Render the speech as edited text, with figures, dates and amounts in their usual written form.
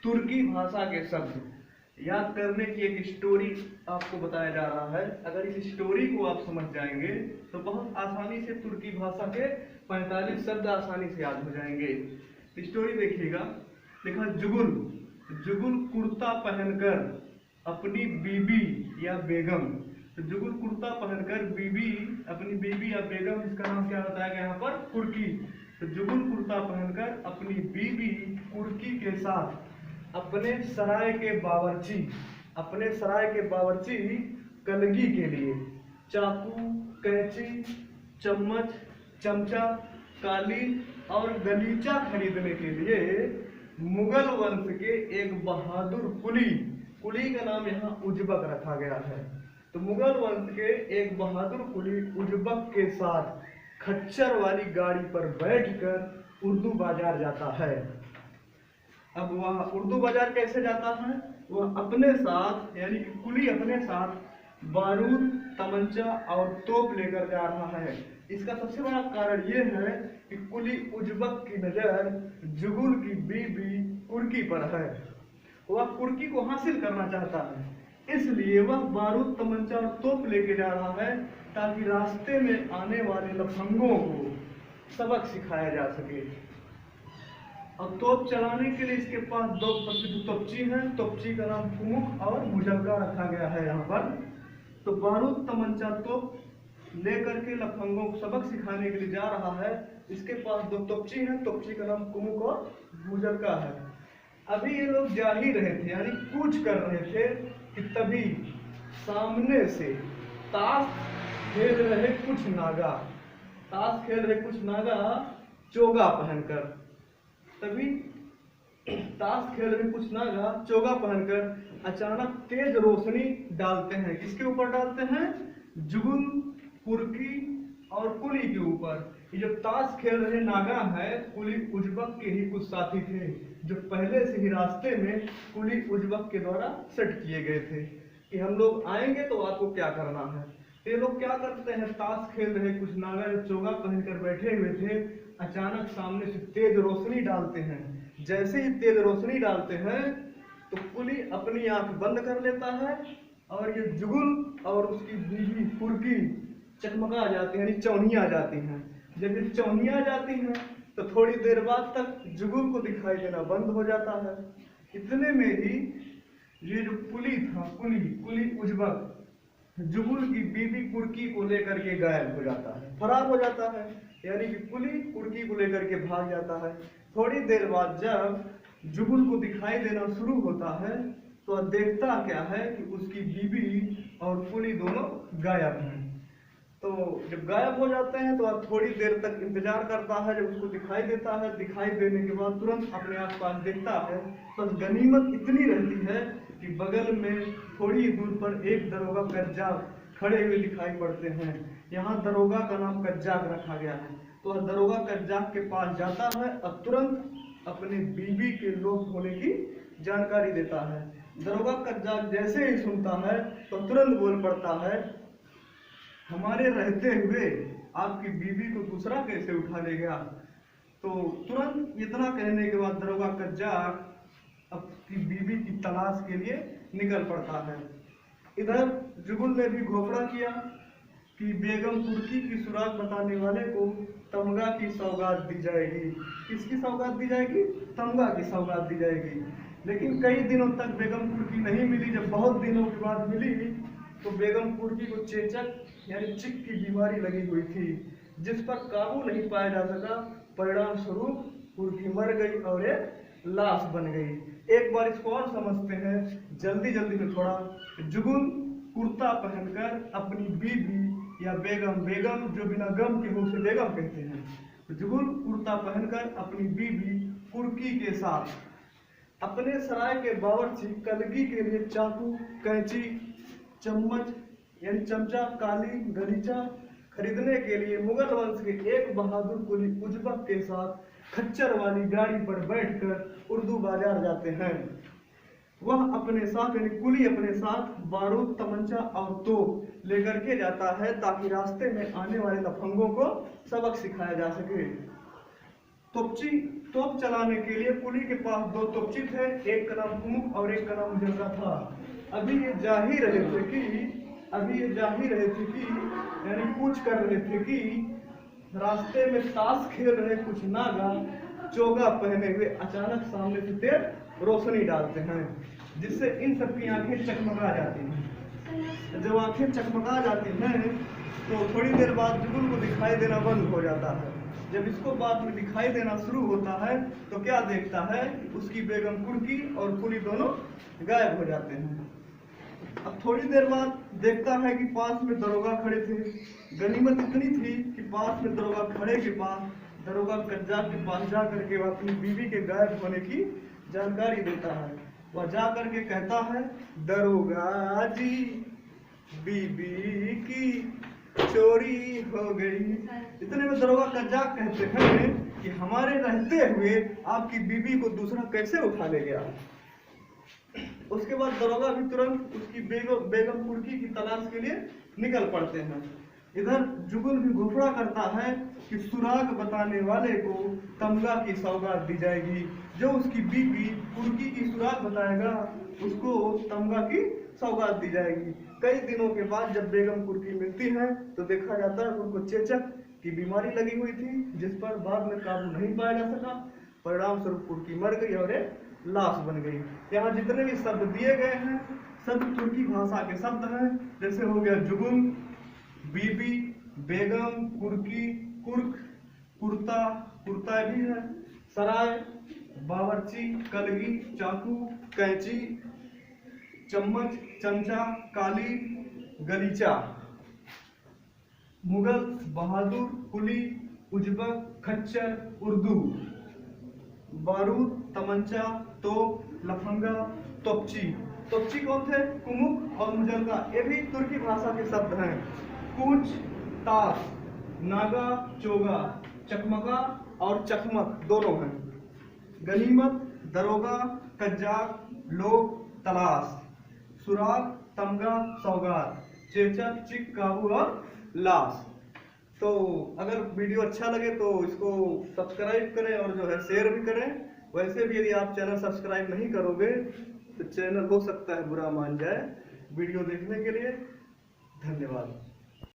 तुर्की भाषा के शब्द याद करने की एक स्टोरी आपको बताया जा रहा है। अगर इस स्टोरी को आप समझ जाएंगे तो बहुत आसानी से तुर्की भाषा के 45 शब्द आसानी से याद हो जाएंगे। स्टोरी देखिएगा। देखा, जुगुल जुगुल कुर्ता पहनकर अपनी बीबी या बेगम, तो जुगुल कुर्ता पहनकर बीबी, अपनी बीबी या बेगम, इसका नाम क्या बताया गया यहाँ पर? कुर्की। तो जुगुल कुर्ता पहनकर अपनी बीबी कुर्की के साथ अपने सराय के बावर्ची कलगी के लिए चाकू, कैंची, चम्मच, चमचा, कालीन और गलीचा खरीदने के लिए मुगल वंश के एक बहादुर कुली का नाम यहाँ उजबक रखा गया है। तो मुगल वंश के एक बहादुर कुली उजबक के साथ खच्चर वाली गाड़ी पर बैठकर उर्दू बाजार जाता है। अब वह उर्दू बाजार कैसे जाता है? वह अपने साथ, यानी कि कुली अपने साथ बारूद, तमंचा और तोप लेकर जा रहा है। इसका सबसे बड़ा कारण यह है कि कुली उजबक की नजर जुगुल की बीबी कुर्की पर है। वह कुर्की को हासिल करना चाहता है, इसलिए वह बारूद, तमंचा और तोप लेके जा रहा है ताकि रास्ते में आने वाले लफंगों को सबक सिखाया जा सके। अब तोप चलाने के लिए इसके पास दो प्रसिद्ध तोपची हैं। तोपची का नाम कुमुक और मुजक्का रखा गया है यहाँ पर। तो बारूद, तमंचा, तोप लेकर के लफंगों को सबक सिखाने के लिए जा रहा है। इसके पास दो तोपची हैं। तोपची का नाम कुमुक और मुजक्का है। अभी ये लोग जा ही रहे थे, यानी कूच कर रहे थे कि तभी सामने से ताश खेल रहे कुछ नागा चोगा पहनकर, अचानक तेज रोशनी डालते हैं। किसके ऊपर डालते हैं? जुगुल, कुर्की और कुली के ऊपर। ये जो ताश खेल रहे नागा है, कुली उजबक के ही कुछ साथी थे जो पहले से ही रास्ते में कुली उजबक के द्वारा सेट किए गए थे कि हम लोग आएंगे तो आपको क्या करना है। ये लोग क्या करते हैं? ताश खेल रहे कुछ नागा जो चोगा पहनकर बैठे हुए थे, अचानक सामने से तेज रोशनी डालते हैं। जैसे ही तेज रोशनी डालते हैं तो कुली अपनी आंख बंद कर लेता है और ये जुगुल और उसकी बीवी कुर्की चकमका जाती है, यानी चौनिया जाती हैं। जब ये चौनिया जाती हैं तो थोड़ी देर बाद तक जुगुल को दिखाई देना बंद हो जाता है। इतने में ही ये जो कुली था, कुली उजबक जुगुल की बीबी कुर्की को लेकर के गायब हो जाता है, फरार हो जाता है, यानी कि कुली कुर्की को लेकर के भाग जाता है। थोड़ी देर बाद जब जुगुल को दिखाई देना शुरू होता है तो देखता क्या है कि उसकी बीबी और कुली दोनों गायब हैं। तो जब गायब हो जाते हैं तो अब थोड़ी देर तक इंतजार करता है। जब उसको दिखाई देता है, दिखाई देने के बाद तुरंत अपने आसपास देखता है, बस गनीमत इतनी रहती है कि बगल में थोड़ी दूर पर एक दरोगा कज्जाक खड़े हुए दिखाई पड़ते हैं। यहाँ दरोगा का नाम कज्जाक रखा गया है। तो वह दरोगा कज्जाक के पास जाता है और तुरंत अपने बीबी के लोप होने की जानकारी देता है। दरोगा कज्जाक जैसे ही सुनता है तो तुरंत बोल पड़ता है, हमारे रहते हुए आपकी बीबी को दूसरा कैसे उठा ले गया। तो तुरंत इतना कहने के बाद दरोगा कज्जाक अपनी बीबी की तलाश के लिए निकल पड़ता है। इधर जुगुल ने भी घोषणा किया कि बेगम कुर्की की सुराग बताने वाले को तमगा की सौगात दी जाएगी। किसकी सौगात दी जाएगी? तमगा की सौगात दी जाएगी। लेकिन कई दिनों तक बेगम कुर्की नहीं मिली। जब बहुत दिनों के बाद मिली तो बेगम कुर्की को चेचक यानी चिक की बीमारी लगी हुई थी, जिस पर काबू नहीं पाया जा सका। परिणाम स्वरूप कुर्की मर गई और एक लाश बन गई। एक बार इसको और समझते हैं जल्दी में थोड़ा। जुगुल कुर्ता पहनकर अपनी बीबी या बेगम जो बिना गम के हो उसे बेगम कहते हैं। तो जुगुल कुर्ता पहनकर अपनी बीबी कुर्की के साथ अपने सराय के बावर्ची कलगी के लिए चाकू, कैंची, चम्मच यानी चमचा, कालीन, गलीचा खरीदने के लिए मुगल वंश के एक बहादुर कुली उजबक के साथ खच्चर वाली गाड़ी पर बैठकर उर्दू बाजार जाते हैं। वह अपने साथ यानी कुली अपने साथ बारूद, तमंचा और तोप लेकर के जाता है ताकि रास्ते में आने वाले लफंगों को सबक सिखाया जा सके। तोपची तोप चलाने के लिए कुली के पास दो तोपची थे, एक का नाम कुमुक और एक का नाम मुजल्ला था। अभी ये जा ही रहे थे कि यानी पूछ कर रहे थे कि रास्ते में ताश खेल रहे कुछ नागा चोगा पहने हुए अचानक सामने से तेज रोशनी डालते हैं, जिससे इन सबकी आंखें चकमका जाती हैं। जब आंखें चकमका जाती हैं तो थोड़ी देर बाद जुगुल को दिखाई देना बंद हो जाता है। जब इसको बाद में दिखाई देना शुरू होता है तो क्या देखता है, उसकी बेगम कुर्की और कुली दोनों गायब हो जाते हैं। अब थोड़ी देर बाद देखता है कि पास में दरोगा खड़े थे। गनीमत इतनी थी कि पास में दरोगा खड़े के पास दरोगा कज्जाक के पास जा करके वह अपनी बीवी के गायब होने की जानकारी देता है। वह जा करके कहता है, दरोगा जी बीबी की चोरी हो गई। इतने में दरोगा कज्जाक कहते हैं कि हमारे रहते हुए आपकी बीबी को दूसरा कैसे उठा ले गया। उसके बाद दरोगा भी तुरंत उसकी बेगम कुर्की की तलाश के लिए निकल पड़ते हैं। इधर जुगुल भी घोषणा करता है कि सुराग बताने वाले को तमगा की सौगात दी जाएगी। जो उसकी बीबी कुर्की की सुराग बताएगा उसको तमगा की सौगात दी जाएगी। कई दिनों के बाद जब बेगम कुर्की मिलती है तो देखा जाता है उनको चेचक की बीमारी लगी हुई थी, जिस पर बाद में काबू नहीं पाया जा सका। परिणाम स्वरूप कुर्की मर गई और एक लाश बन गई। यहाँ जितने भी शब्द दिए गए हैं सब तुर्की भाषा के शब्द हैं। जैसे हो गया जुगुल, बीबी, बेगम, कुर्की, कुर्क, कुर्ता, कुर्ता भी है, सराय, बावर्ची, कलगी, चाकू, कैंची, चम्मच, चमचा, काली, गलीचा, मुगल, बहादुर, कुली, उज्बक, खच्चर, उर्दू, बारूद, तमंचा, तोप, लफंगा, तोपची। तोपची कौन थे? कुमुक और मुजल्ला, ये भी तुर्की भाषा के शब्द हैं। कूच, ताश, नागा, चोगा, चकमका और चकमक दोनों हैं। गनीमत, दरोगा, कज्जाक, लोग, तलाश, सुराग, तमगा, सौगात, चेचक, चिक, काबू और लाश। तो अगर वीडियो अच्छा लगे तो इसको सब्सक्राइब करें और जो है शेयर भी करें। वैसे भी यदि आप चैनल सब्सक्राइब नहीं करोगे तो चैनल हो सकता है बुरा मान जाए। वीडियो देखने के लिए धन्यवाद।